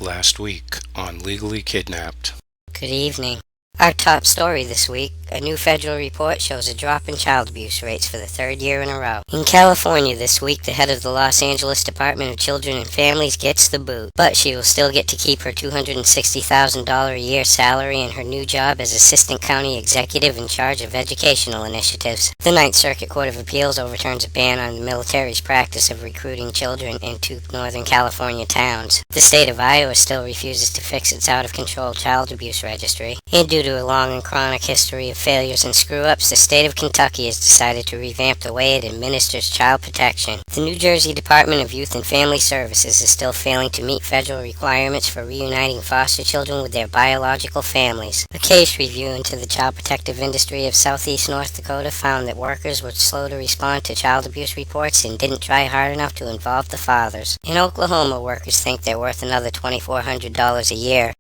last week on Legally Kidnapped. Good evening. Our top story this week, a new federal report shows a drop in child abuse rates for the third year in a row. In California this week, the head of the Los Angeles Department of Children and Families gets the boot, but she will still get to keep her $260,000 a year salary and her new job as Assistant County Executive in charge of educational initiatives. The Ninth Circuit Court of Appeals overturns a ban on the military's practice of recruiting children into Northern California towns. The state of Iowa still refuses to fix its out-of-control child abuse registry, and due to a long and chronic history of failures and screw-ups, the state of Kentucky has decided to revamp the way it administers child protection. The New Jersey Department of Youth and Family Services is still failing to meet federal requirements for reuniting foster children with their biological families. A case review into the child protective industry of southeast North Dakota found that workers were slow to respond to child abuse reports and didn't try hard enough to involve the fathers. In Oklahoma, workers think they're worth another $2,400 a year.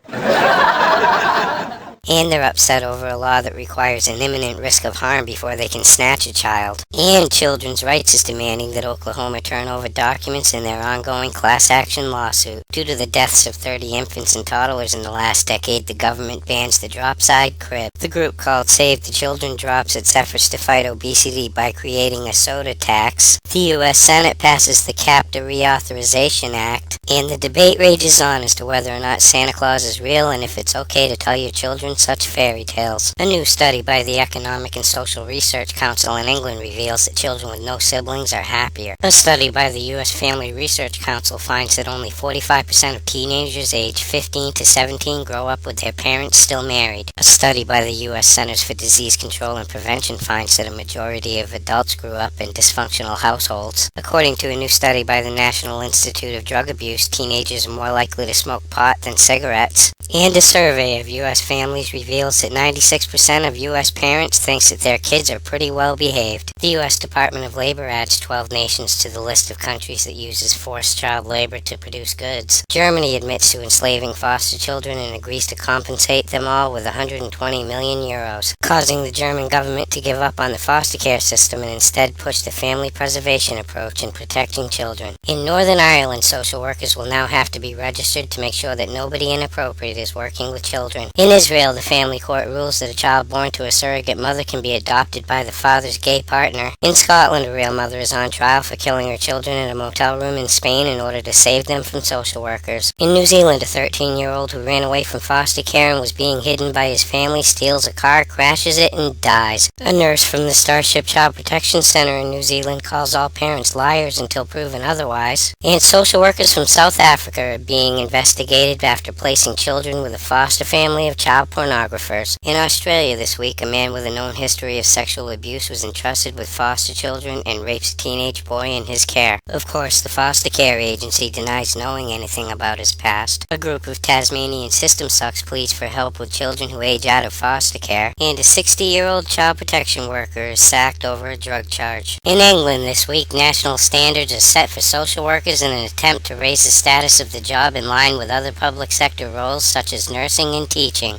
And they're upset over a law that requires an imminent risk of harm before they can snatch a child. And Children's Rights is demanding that Oklahoma turn over documents in their ongoing class action lawsuit. Due to the deaths of 30 infants and toddlers in the last decade, the government bans the drop-side crib. The group called Save the Children drops its efforts to fight obesity by creating a soda tax. The U.S. Senate passes the CAPTA Reauthorization Act, and the debate rages on as to whether or not Santa Claus is real and if it's okay to tell your children such fairy tales. A new study by the Economic and Social Research Council in England reveals that children with no siblings are happier. A study by the U.S. Family Research Council finds that only 45% of teenagers aged 15 to 17 grow up with their parents still married. A study by the U.S. Centers for Disease Control and Prevention finds that a majority of adults grew up in dysfunctional households. According to a new study by the National Institute of Drug Abuse, teenagers are more likely to smoke pot than cigarettes. And a survey of U.S. families reveals that 96% of U.S. parents thinks that their kids are pretty well behaved. The U.S. Department of Labor adds 12 nations to the list of countries that uses forced child labor to produce goods. Germany admits to enslaving foster children and agrees to compensate them all with 120 million euros, causing the German government to give up on the foster care system and instead push the family preservation approach in protecting children. In Northern Ireland, social workers will now have to be registered to make sure that nobody inappropriate is working with children. In Israel, the family court rules that a child born to a surrogate mother can be adopted by the father's gay partner. In Scotland, a real mother is on trial for killing her children in a motel room in Spain in order to save them from social workers. In New Zealand, a 13-year-old who ran away from foster care and was being hidden by his family steals a car, crashes it, and dies. A nurse from the Starship Child Protection Center in New Zealand calls all parents liars until proven otherwise. And social workers from South Africa are being investigated after placing children with a foster family of child pornographers. In Australia this week, a man with a known history of sexual abuse was entrusted with foster children and rapes a teenage boy in his care. Of course, the foster care agency denies knowing anything about his past. A group of Tasmanian system sucks pleads for help with children who age out of foster care, and a 60-year-old child protection worker is sacked over a drug charge. In England this week, national standards are set for social workers in an attempt to raise the status of the job in line with other public sector roles such as nursing and teaching.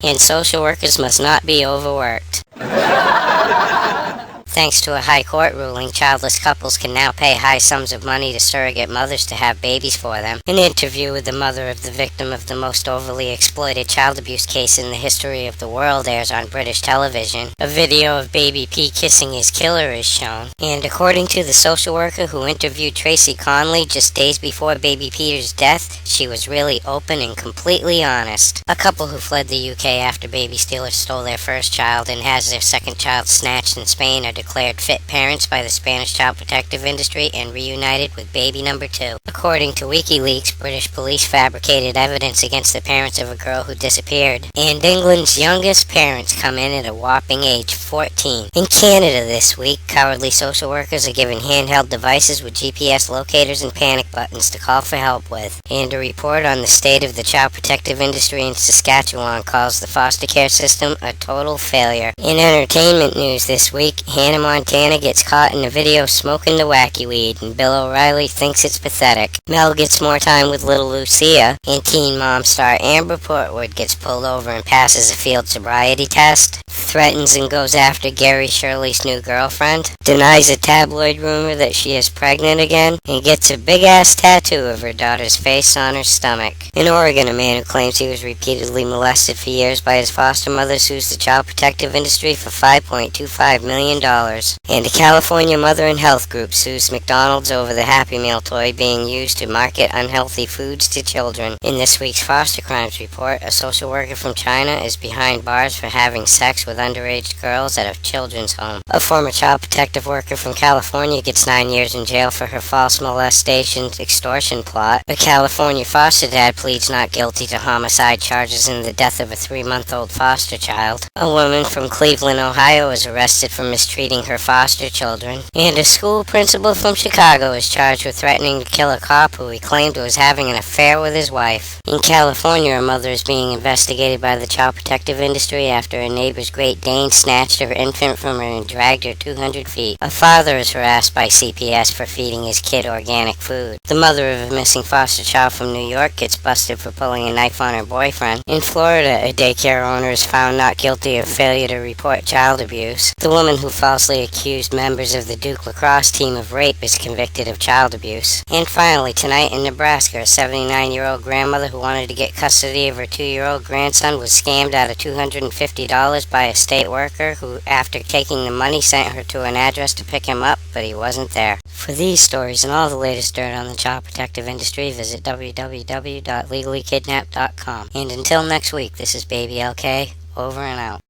And social workers must not be overworked. Thanks to a high court ruling, childless couples can now pay high sums of money to surrogate mothers to have babies for them. An interview with the mother of the victim of the most overly exploited child abuse case in the history of the world airs on British television. A video of baby P kissing his killer is shown. And according to the social worker who interviewed Tracy Conley just days before baby Peter's death, she was really open and completely honest. A couple who fled the UK after baby stealers stole their first child and has their second child snatched in Spain are declared fit parents by the Spanish child protective industry and reunited with baby number 2. According to WikiLeaks, British police fabricated evidence against the parents of a girl who disappeared. And England's youngest parents come in at a whopping age 14. In Canada this week, cowardly social workers are given handheld devices with GPS locators and panic buttons to call for help with. And a report on the state of the child protective industry in Saskatchewan calls the foster care system a total failure. In entertainment news this week, Hannah Hannah Montana gets caught in a video smoking the wacky weed, and Bill O'Reilly thinks it's pathetic. Mel gets more time with little Lucia, and Teen Mom star Amber Portwood gets pulled over and passes a field sobriety test, threatens and goes after Gary Shirley's new girlfriend, denies a tabloid rumor that she is pregnant again, and gets a big-ass tattoo of her daughter's face on her stomach. In Oregon, a man who claims he was repeatedly molested for years by his foster mother sues the child protective industry for $5.25 million. And a California mother and health group sues McDonald's over the Happy Meal toy being used to market unhealthy foods to children. In this week's Foster Crimes Report, a social worker from China is behind bars for having sex with underage girls at a children's home. A former child protective worker from California gets 9 years in jail for her false molestation extortion plot. A California foster dad pleads not guilty to homicide charges in the death of a 3-month-old foster child. A woman from Cleveland, Ohio is arrested for mistreating her foster children. And a school principal from Chicago is charged with threatening to kill a cop who he claimed was having an affair with his wife. In California, a mother is being investigated by the child protective industry after a neighbor's Great Dane snatched her infant from her and dragged her 200 feet. A father is harassed by CPS for feeding his kid organic food. The mother of a missing foster child from New York gets busted for pulling a knife on her boyfriend. In Florida, a daycare owner is found not guilty of failure to report child abuse. The woman who falsely accused members of the Duke lacrosse team of rape is convicted of child abuse. And finally, tonight in Nebraska, a 79-year-old grandmother who wanted to get custody of her 2-year-old grandson was scammed out of $250 by a state worker who, after taking the money, sent her to an address to pick him up, but he wasn't there. For these stories and all the latest dirt on the child protective industry, visit www.legallykidnapped.com. And until next week, this is Baby LK, over and out.